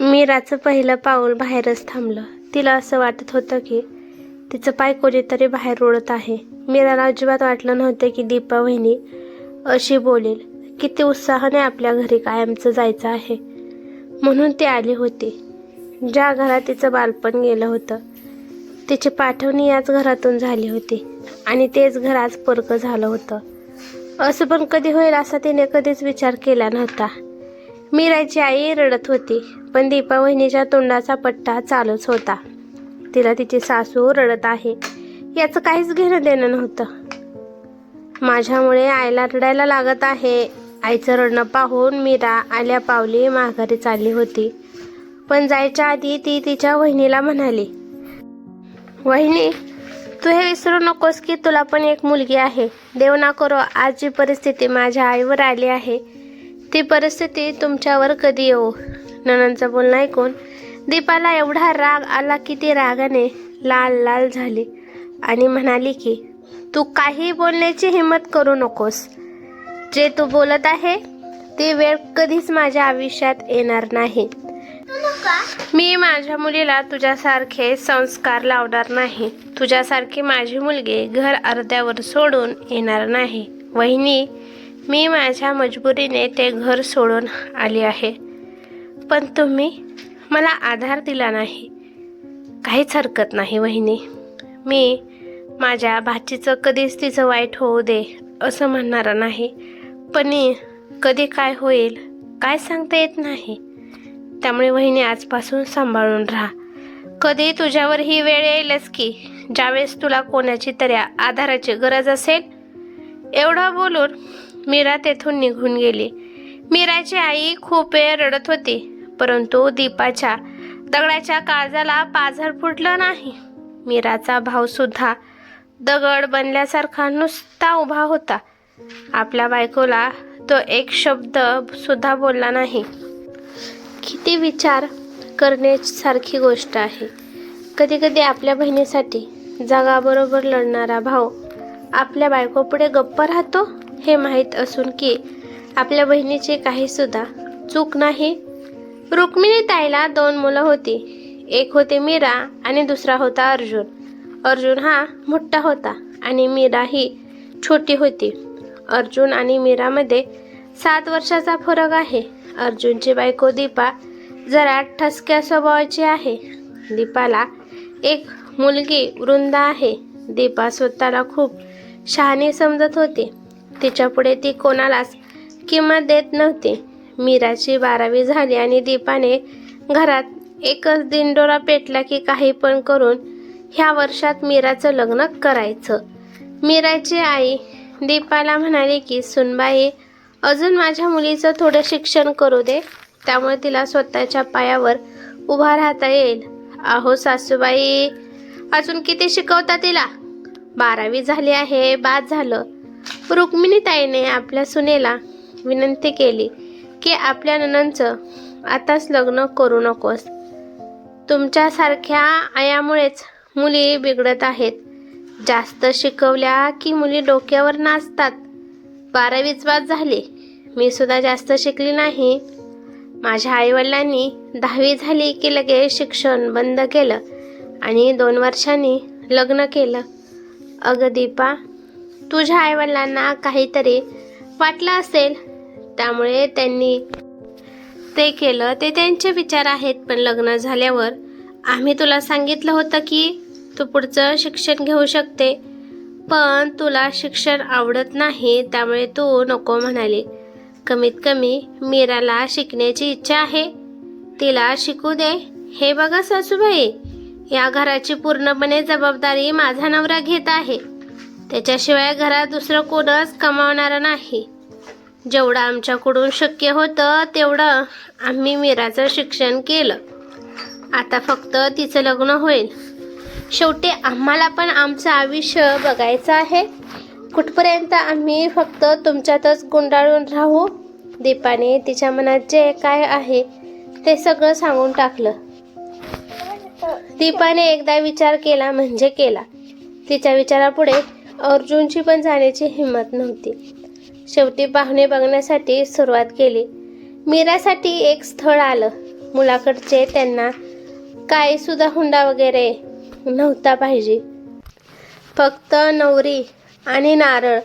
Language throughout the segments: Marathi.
मीराचं पहिलं पाऊल बाहेरच थांबलं. तिला असं वाटत होतं की तिचं पाय कोणीतरी बाहेर ओढत आहे. मीराला अजिबात वाटलं नव्हतं की दीपा वहिनी अशी बोलेल. किती उत्साहाने आपल्या घरी कायमचं जायचं आहे म्हणून ती आली होती. ज्या घरात तिचं बालपण गेलं होतं तिची पाठवणी याच घरातून झाली होती आणि तेच घर आज परक झालं होतं. असं पण कधी होईल असा तिने कधीच विचार केला नव्हता. मीराची आई रडत होती पण दीपा वहिनीच्या तोंडाचा पट्टा चालूच होता. तिला तिची सासू रडत आहे याचं काहीच घेणं देणं नव्हतं. माझ्यामुळे आईला रडायला लागत आहे. आईचं रडणं पाहून मीरा आल्या पावली माघारी चालली होती. पण जायच्या आधी ती तिच्या वहिनीला म्हणाली, वहिनी, तू हे विसरू नकोस की तुला पण एक मुलगी आहे. देव ना करो आज जी परिस्थिती माझ्या आईवर आली आहे ती परिस्थिती तुमच्यावर कधी येऊ. ननंदचं बोलणं ऐकून दीपाला एवढा राग आला की ती रागाने लाल लाल झाली आणि म्हणाली की तू काही बोलण्याची हिंमत करू नकोस. जे तू बोलत आहे ती वेळ कधीच माझ्या आयुष्यात येणार नाही. मी माझ्या मुलीला तुझ्यासारखे संस्कार लावणार नाही. तुझ्यासारखी माझी मुलगी घर अर्ध्यावर सोडून येणार नाही. वहिनी, मी माझ्या मजबुरीने ते घर सोडून आली आहे पण तुम्ही मला आधार दिला नाही. काहीच हरकत नाही वहिनी. मी माझ्या भाचीचं कधीच तिचं वाईट होऊ दे असं म्हणणार नाही. पण कधी काय होईल काय सांगता येत नाही. त्यामुळे वहिनी आजपासून सांभाळून राहा. कधी तुझ्यावर ही वेळ येईलच की ज्यावेळेस तुला कोणाची तरी आधाराची गरज असेल. एवढं बोलून मीरा तेथून निघून गेली. मीराची आई खूप वेळ रडत होती परंतु दीपाच्या दगडाच्या काळजाला पाझर फुटलं नाही. मीराचा भाऊ सुद्धा दगड बनल्यासारखा नुसता उभा होता. आपल्या बायकोला तो एक शब्द सुद्धा बोलला नाही. किती विचार करण्यासारखी गोष्ट आहे. कधी कधी आपल्या बहिणीसाठी जगाबरोबर लढणारा भाऊ आपल्या बायकोपुढे गप्प राहतो हे माहीत असून की आपल्या बहिणीची काही सुद्धा चूक नाही. रुक्मिणी ताईला 2 मुलं होती. एक होते मीरा आणि दुसरा होता अर्जुन. अर्जुन हा मोठा होता आणि मीरा ही छोटी होती. अर्जुन आणि मीरामध्ये 7 वर्षाचा फरक आहे. अर्जुनची बायको दीपा जरा ठसक्या स्वभावाची आहे. दीपाला एक मुलगी वृंदा आहे. दीपा स्वतःला खूप शहाणी समजत होती. तिच्यापुढे ती कोणालाच किंमत देत नव्हती. मीराची 12वी झाली आणि दीपाने घरात एकच दिंडोरा पेटला की काही पण करून ह्या वर्षात मीराचं लग्न करायचं. मीराची आई दीपाला म्हणाली की सुनबाई, अजून माझ्या मुलीचं थोडं शिक्षण करू दे त्यामुळे तिला स्वतःच्या पायावर उभा राहता येईल. अहो सासूबाई, अजून किती शिकवता तिला? 12वी झाली आहे, बाद झालं. रुक्मिणीताईने आपल्या सुनेला विनंती केली की आपल्या नणंदचं आताच लग्न करू नकोस. तुमच्यासारख्या आयामुळेच मुली बिघडत आहेत. जास्त शिकवल्या की मुली डोक्यावर नाचतात. 12वीच बाद झाली. मी सुद्धा जास्त शिकली नाही. माझ्या आईवडिलांनी 10वी झाली की लगेच शिक्षण बंद केलं आणि 2 वर्षांनी लग्न केलं. अगं दीपा, तुझ्या आईवडिलांना काहीतरी वाटलं असेल त्यामुळे त्यांनी ते केलं. ते त्यांचे विचार आहेत. पण लग्न झाल्यावर आम्ही तुला सांगितलं होतं की तू पुढचं शिक्षण घेऊ शकते पण तुला शिक्षण आवडत नाही त्यामुळे तू नको म्हणाली. कमीत कमी मीराला शिकण्याची इच्छा आहे. तिला शिकू दे. हे बघा सासूबाई, या घराची पूर्णपणे जबाबदारी माझा नवरा घेत आहे. त्याच्याशिवाय घरात दुसरं कोणच कमावणारं नाही. जेवढं आमच्याकडून शक्य होतं तेवढं आम्ही मीराचं शिक्षण केलं. आता फक्त तिचं लग्न होईल. शेवटी आम्हाला पण आमचं आयुष्य बघायचं आहे. कुठपर्यंत आम्ही फक्त तुमच्यातच गुंडाळून राहू. दीपाने तिच्या मनात जे काय आहे ते सगळं सांगून टाकलं. दीपाने एकदा विचार केला म्हणजे केला. तिच्या विचारापुढे अर्जुनची पण जाण्याची हिंमत नव्हती. शेवटी पाहुणे बघण्यासाठी सुरुवात केली. मीरासाठी एक स्थळ आलं. मुलाकडचे त्यांना काही सुद्धा हुंडा वगैरे नव्हता पाहिजे, फक्त नवरी आणि नारळ.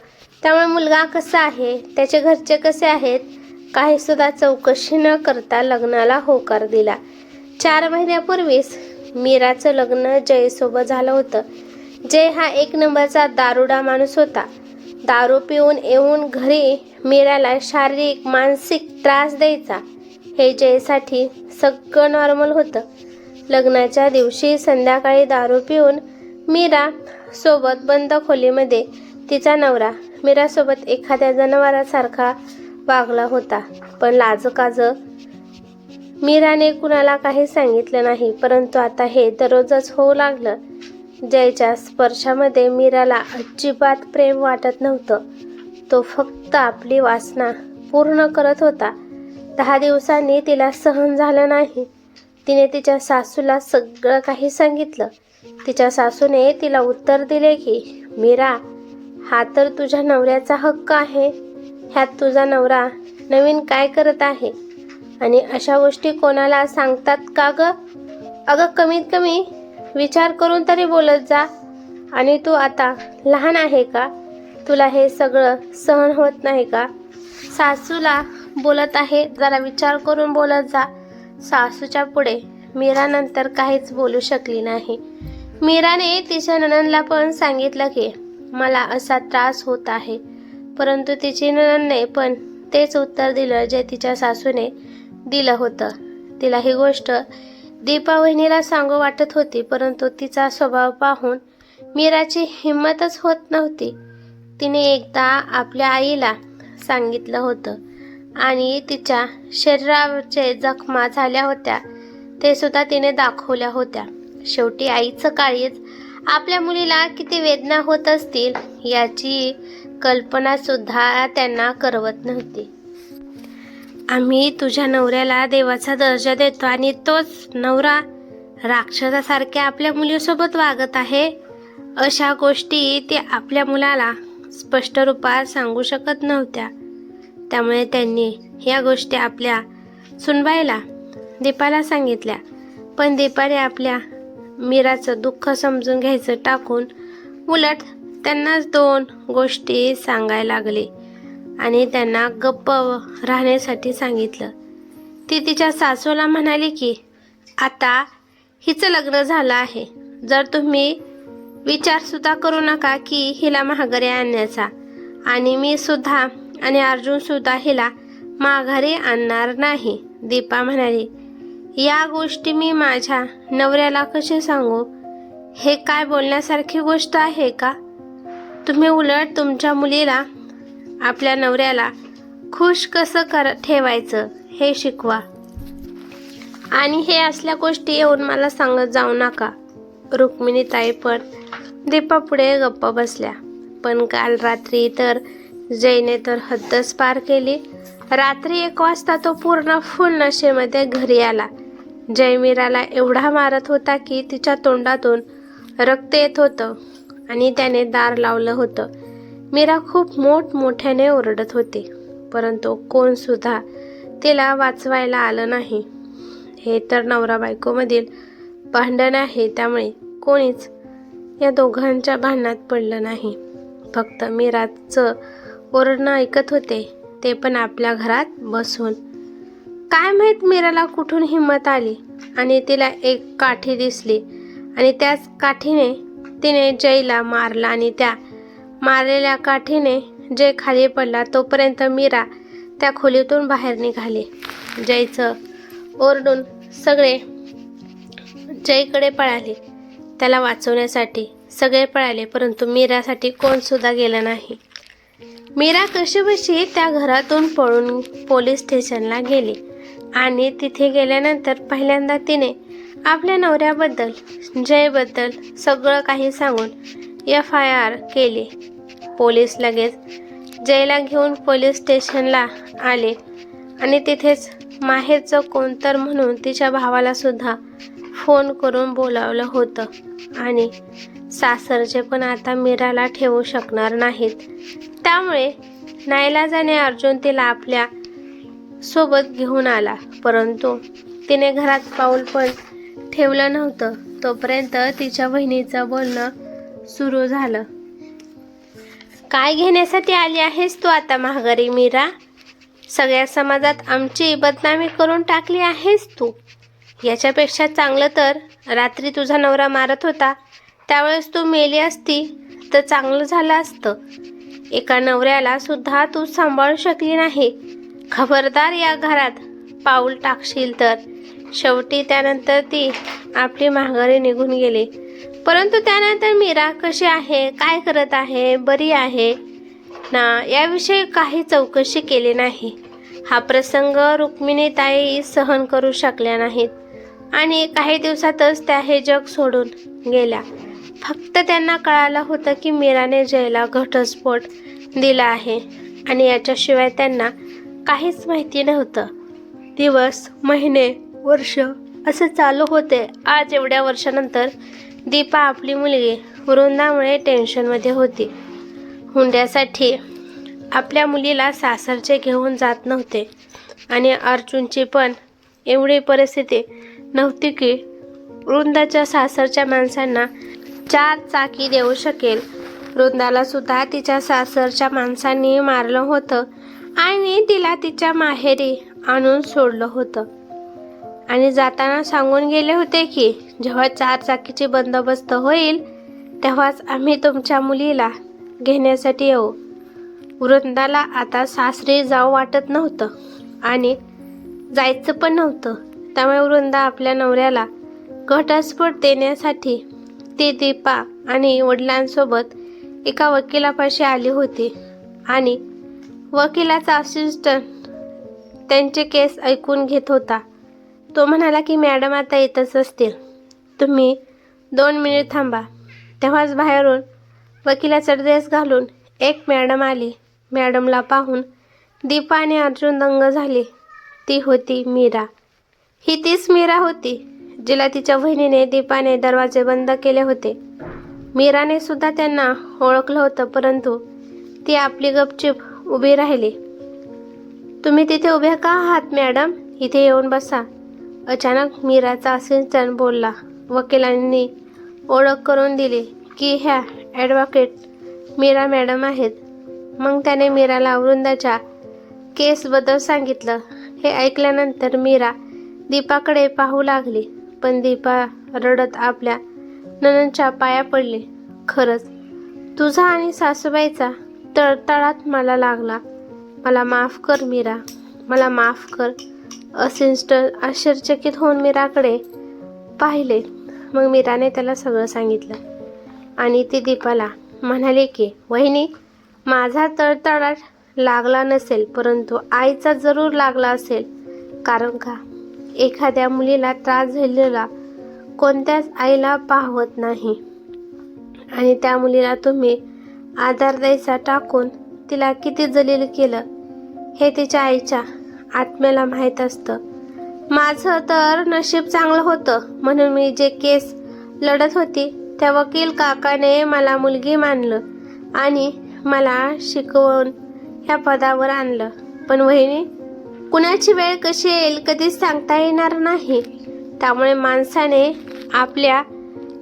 त्यामुळे मुलगा कसा आहे, त्याचे घरचे कसे आहेत, काही सुद्धा चौकशी न करता लग्नाला होकार दिला. 4 महिन्यापूर्वीच मीराचं लग्न जयसोबत झालं होतं. जय हा 1 नंबरचा दारुडा माणूस होता. दारू पिऊन येऊन घरी मीराला शारीरिक मानसिक त्रास द्यायचा. हे जयसाठी सगळं नॉर्मल होतं. लग्नाच्या दिवशी संध्याकाळी दारू पिऊन मीरा सोबत बंद खोलीमध्ये तिचा नवरा मीरासोबत एखाद्या जनावरासारखा वागला होता. पण लाजकाज मीराने कुणाला काही सांगितलं नाही. परंतु आता हे दररोजच होऊ लागलं. जयच्या स्पर्शामध्ये मीराला अजिबात प्रेम वाटत नव्हतं. तो फक्त आपली वासना पूर्ण करत होता. 10 दिवसांनी तिला सहन झालं नाही. तिने तिच्या सासूला सगळं काही सांगितलं. तिच्या सासूने तिला उत्तर दिले की मीरा, हा तर तुझ्या नवऱ्याचा हक्क आहे. ह्यात तुझा नवरा नवीन काय करत आहे आणि अशा गोष्टी कोणाला सांगतात का ग? अगं कमीत कमी विचार करून तरी बोलत जा. आणि तू आता लहान आहे का? तुला हे सगळं सहन होत नाही का? सासूला बोलत आहे, जरा विचार करून बोलत जा. सासूच्या पुढे मीरा नंतर काहीच बोलू शकली नाही. मीराने तिच्या नणंदला पण सांगितलं की मला असा त्रास होत आहे. परंतु तिची नणंदने पण तेच उत्तर दिलं जे तिच्या सासूने दिलं होतं. तिला ही गोष्ट दीपा वहिनीला सांगू वाटत होती, परंतु तिचा स्वभाव पाहून मीराची हिंमतच होत नव्हती. तिने एकदा आपल्या आईला सांगितलं होतं आणि तिच्या शरीरावरचे जखमा झाल्या होत्या ते सुद्धा तिने दाखवल्या होत्या. शेवटी आईचं काळीज आपल्या मुलीला किती वेदना होत असतील याची कल्पना सुद्धा त्यांना करवत नव्हती. आम्ही तुझ्या नवऱ्याला देवाचा दर्जा देतो आणि तोच नवरा राक्षसासारखे आपल्या मुलीसोबत वागत आहे. अशा गोष्टी ते आपल्या मुलाला स्पष्ट रूपात सांगू शकत नव्हत्या. त्यामुळे त्यांनी या गोष्टी आपल्या सुनबाईला दीपाला सांगितल्या. पण दीपाने आपल्या मीराचं दुःख समजून घ्यायचं टाकून उलट त्यांनाच 2 गोष्टी सांगायला लागली आणि त्यांना गप्प राहण्यासाठी सांगितलं. ती तिच्या सासूला म्हणाली की आता हिचं लग्न झालं आहे. जर तुम्ही विचारसुद्धा करू नका की हिला माघारी आणण्याचा, आणि मी सुद्धा आणि अर्जुन सुद्धा हिला माघारी आणणार नाही. दीपा म्हणाली, या गोष्टी मी माझ्या नवऱ्याला कसे सांगू? हे काय बोलण्यासारखी गोष्ट आहे का? तुम्ही उलट तुमच्या मुलीला आपल्या नवऱ्याला खुश कसं ठेवायचं हे शिकवा आणि हे असल्या गोष्टी येऊन मला सांगत जाऊ नका. रुक्मिणीताई पण दीपापुढे गप्प बसल्या. पण काल रात्री तर जयने तर हद्दच पार केली. रात्री 1 वाजता तो पूर्ण फुल नशेमध्ये घरी आला. जय मीराला एवढा मारत होता की तिच्या तोंडातून रक्त येत होतं आणि त्याने दार लावलं होतं. मीरा खूप मोठमोठ्याने ओरडत होती, परंतु कोण सुद्धा तिला वाचवायला आलं नाही. हे तर नवरा बायकोमधील भांडण आहे, त्यामुळे कोणीच या दोघांच्या भांडणात पडलं नाही. फक्त मीराचं ओरडणं ऐकत होते, ते पण आपल्या घरात बसून. काय माहीत मीराला कुठून हिंमत आली आणि तिला एक काठी दिसली आणि त्याच काठीने तिने जयला मारला आणि त्या मारलेल्या काठीने जय खाली पडला. तोपर्यंत मीरा त्या खोलीतून बाहेर निघाली. जयचं ओरडून सगळे जयकडे पळाले. त्याला वाचवण्यासाठी सगळे पळाले, परंतु मीरासाठी कोण सुद्धा गेलं नाही. मीरा कशीबशी त्या घरातून पळून पोलीस स्टेशनला गेली आणि तिथे गेल्यानंतर पहिल्यांदा तिने आपल्या नवऱ्याबद्दल, जयबद्दल सगळं काही सांगून FIR केली. पोलीस लगेच जयला घेऊन पोलीस स्टेशनला आले आणि तिथेच माहेरचं कोणतर म्हणून तिच्या भावाला सुद्धा फोन करून बोलावलं होतं. आणि सासरचे पण आता मीराला ठेवू शकणार नाहीत. त्यामुळे नाईलाजाने अर्जुन तिला आपल्या सोबत घेऊन आला. परंतु तिने घरात पाऊल पण ठेवलं नव्हतं तोपर्यंत तिच्या बहिणीचं बोलणं सुरू झालं. काय घेण्यासाठी आली आहेस तू आता माघारी मीरा? सगळ्या समाजात आमची बदनामी करून टाकली आहेस तू. याच्यापेक्षा चांगलं तर रात्री तुझा नवरा मारत होता त्यावेळेस तू मेली असती तर चांगलं झालं असतं. एका नवऱ्याला सुद्धा तू सांभाळू शकली नाही. खबरदार या घरात पाऊल टाकशील तर. शेवटी त्यानंतर ती आपली माघारी निघून गेली. परंतु त्यानंतर मीरा कशी आहे, काय करत आहे, बरी आहे ना याविषयी काही चौकशी केली नाही. हा प्रसंग रुक्मिणीताई सहन करू शकल्या नाहीत आणि काही दिवसातच त्या हे जग सोडून गेल्या. फक्त त्यांना कळालं होतं की मीराने जयला घटस्फोट दिला आहे आणि याच्याशिवाय त्यांना काहीच माहिती नव्हतं. दिवस, महिने, वर्ष असं चालू होते. आज एवढ्या वर्षानंतर दीपा आपली मुलगी वृंदामुळे टेन्शनमध्ये होती. हुंड्यासाठी आपल्या मुलीला सासरचे घेऊन जात नव्हते आणि अर्जुनची पण एवढी परिस्थिती नव्हती की वृंदाच्या सासरच्या माणसांना 4 चाकी देऊ शकेल. वृंदाला सुद्धा तिच्या सासरच्या माणसांनी मारलं होतं आणि तिला तिच्या माहेरी आणून सोडलं होतं आणि जाताना सांगून गेले होते की जेव्हा 4 चाकीची बंदोबस्त होईल तेव्हाच आम्ही तुमच्या मुलीला घेण्यासाठी येऊ. वृंदाला आता सासरी जाऊ वाटत नव्हतं आणि जायचं पण नव्हतं. त्यामुळे वृंदा आपल्या नवऱ्याला घटस्फोट देण्यासाठी ती दीपा आणि वडिलांसोबत एका वकिलापाशी आली होती आणि वकिलाचा असिस्टंट त्यांचे केस ऐकून घेत होता. तो म्हणाला की मॅडम आता येतच असतील, तुम्ही 2 मिनिट थांबा. तेव्हाच बाहेरून वकिलाचा ड्रेस घालून एक मॅडम आली. मॅडमला पाहून दीपा आणि अर्जुन दंग झाले. ती होती मीरा. ही तीच मीरा होती जिला तिच्या बहिणीने दीपाने दरवाजे बंद केले होते. मीराने सुद्धा त्यांना ओळखलं होतं परंतु ती आपली गपचूप उभी राहिली. तुम्ही तिथे उभ्या का आहात मॅडम? इथे येऊन बसा. अचानक मीराचा असिस्टंट बोलला. वकिलांनी ओळख करून दिली की ह्या ॲडव्होकेट मीरा मॅडम आहेत. मग त्याने मीराला वृंदाच्या केसबद्दल सांगितलं. हे ऐकल्यानंतर मीरा दीपाकडे पाहू लागली पण दीपा रडत आपल्या नणंदच्या पाया पडली. खरंच तुझा आणि सासूबाईचा तळतळात मला लागला. मला माफ कर मीरा, मला माफ कर. असिस्टंट आश्चर्यचकित होऊन मीराकडे पाहिले. मग मीराने त्याला सगळं सांगितलं आणि ती दीपाला म्हणाली की वहिनी, माझा तळतळाट लागला नसेल परंतु आईचा जरूर लागला असेल. कारण का एखाद्या मुलीला त्रास झालेला कोणत्याच आईला पाहवत नाही आणि त्या मुलीला तुम्ही आधार द्यायचा टाकून तिला किती जलील केलं हे तिच्या आईच्या आत्म्याला माहीत असतं. माझं तर नशीब चांगलं होतं म्हणून मी जे केस लढत होती त्या वकील काकाने मला मुलगी मानलं आणि मला शिकवून ह्या पदावर आणलं. पण वहिनी, कुणाची वेळ कशी येईल कधीच सांगता येणार नाही. त्यामुळे माणसाने आपल्या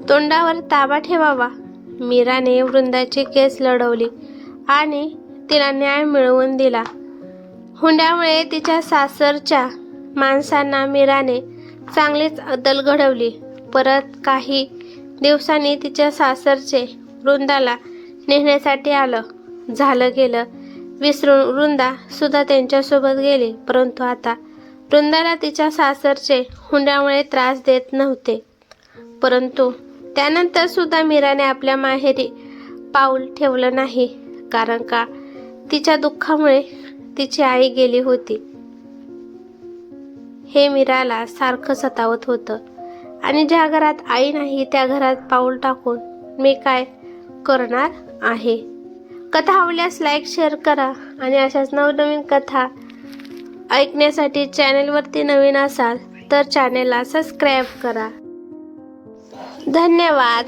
तोंडावर ताबा ठेवावा. मीराने वृंदाची केस लढवली आणि तिला न्याय मिळवून दिला. हुंड्यामुळे तिच्या सासरच्या माणसांना मीराने चांगलीच अद्दल घडवली. परत काही दिवसांनी तिच्या सासरचे वृंदाला नेण्यासाठी आलं. झालं गेलं विसरून वृंदा सुद्धा त्यांच्यासोबत गेली. परंतु आता वृंदाला तिच्या सासरचे हुंड्यामुळे त्रास देत नव्हते. परंतु त्यानंतर सुद्धा मीराने आपल्या माहेरी पाऊल ठेवलं नाही. कारण का तिच्या दुःखामुळे तिची आई गेली होती हे मीराला सारखं सतावत होतं आणि ज्या घरात आई नाही त्या घरात पाऊल टाकून मी काय करणार आहे. कथा आवडल्यास लाईक शेअर करा आणि अशाच नवनवीन कथा ऐकण्यासाठी चॅनेलवरती नवीन असाल तर चॅनेलला सबस्क्राईब करा. धन्यवाद.